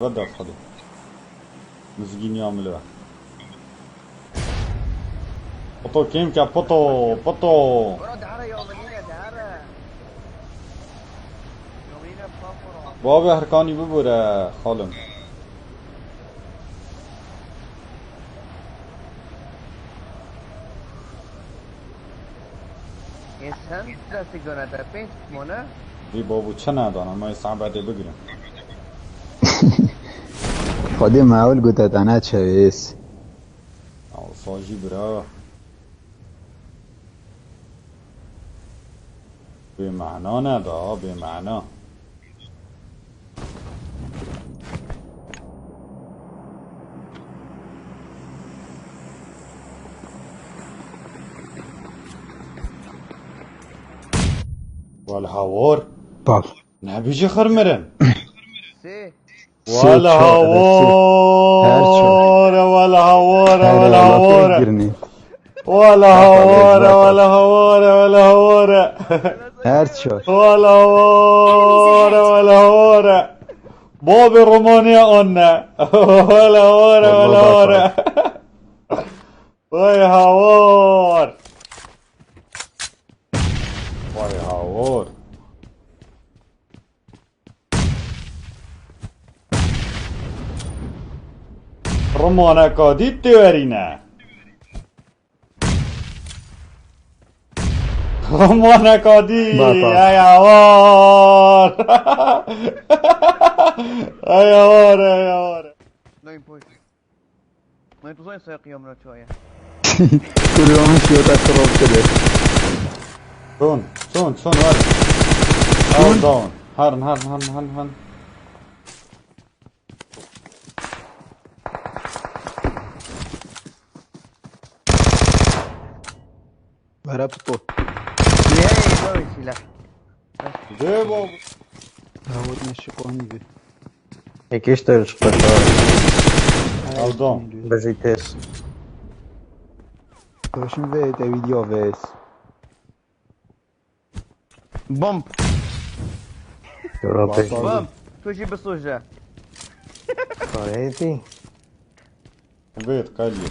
غدا خدو مزگینی عامله بقى بطو كيم كا بطو بابا هرکانی ببوره خالم انسان دستی گونه در پینچ مونه دی بابو چه ندانم من صعب ده بگیرم خودی معول گوته تنه چویس او ساجی برا به معنا ندا به معنا والهوار باب نبیجه خرمرن سی والهوار والهوار هر چور والهوار باب رومانیا آنه والهوار وای هوار رومانه کادید تیورینه رومانه کادی ای هوار ای هوار نه این پویت من تو زاین سایقی هم را چویه کلیومن شیوت اخراب شده شون وارد او داون هرن برا بطو یه باوی سیلا ده بابا هاود نشقانی بی Якийсь теж спитав. او داون Бежитесь. داشتم ویده ویدیو ویس بومب Робиш. بومب توشی بسوجه Корейті. بيت قليل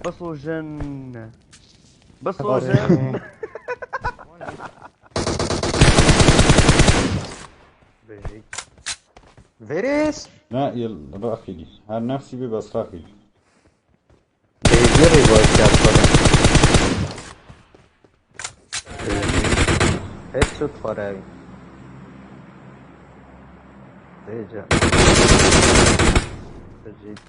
بسوجن Бежить. Виріс. لا راخي دي هر نفسي بي بس راخي دي Бейджери гостя откуда. Headshot фореві. Бейджа. Бежить.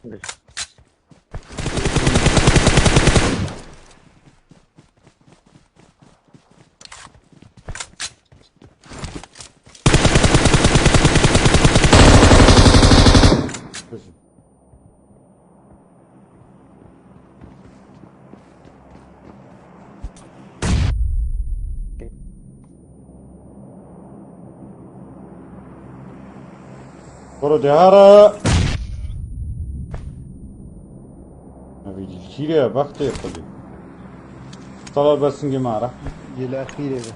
Бежить. برو دهارا نبيجي الكيريا بختي يقضي طلع بس نجي معرة جل اخیره بی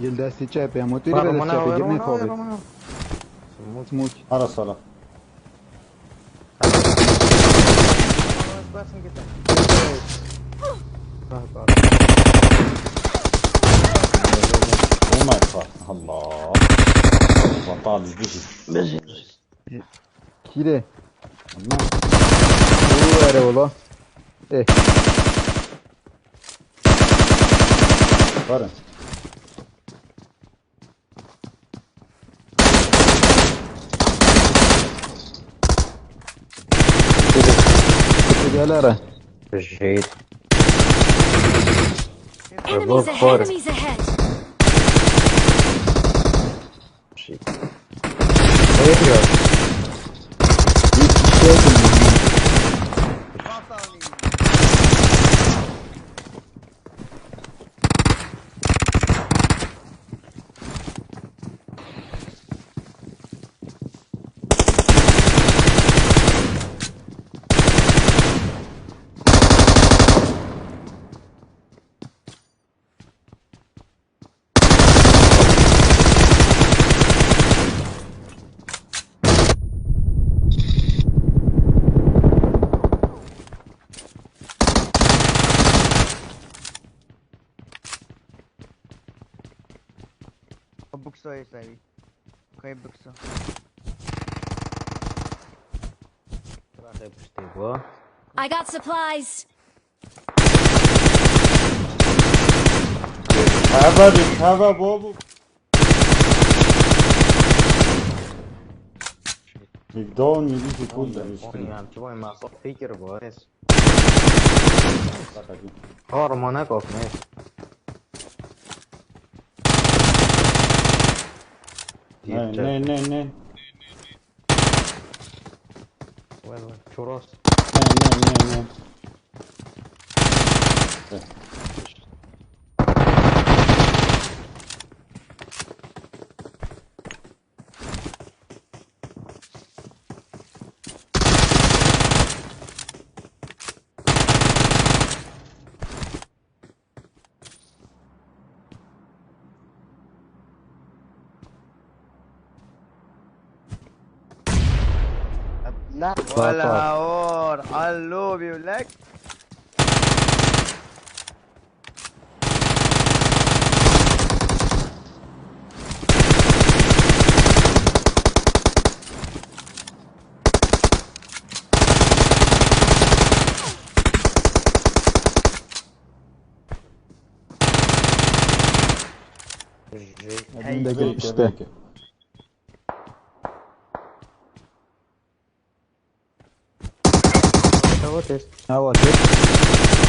جل دستی چپه همو توی به دست چپه گیر نتوابه سموک على صلاة بس نگیتم وما يخاف الله بطال بيجي کیره ما او اره اولا اه قارن کتو گلاره Бежить. Enemies ahead! Enemies ahead! Бежить. Виріс. یک کشته Buksa yesavi. Kayıp buksa. Traje pustigo. I got supplies. Recover Bobo. Down mi dici kuda Oni ham ki voy masof fikir bor es. Bak hadi. Hormona kokmayız. Ne. Valla churros. Ne. Wala or. I love you like. Önünde işte. Hava test. Hava test.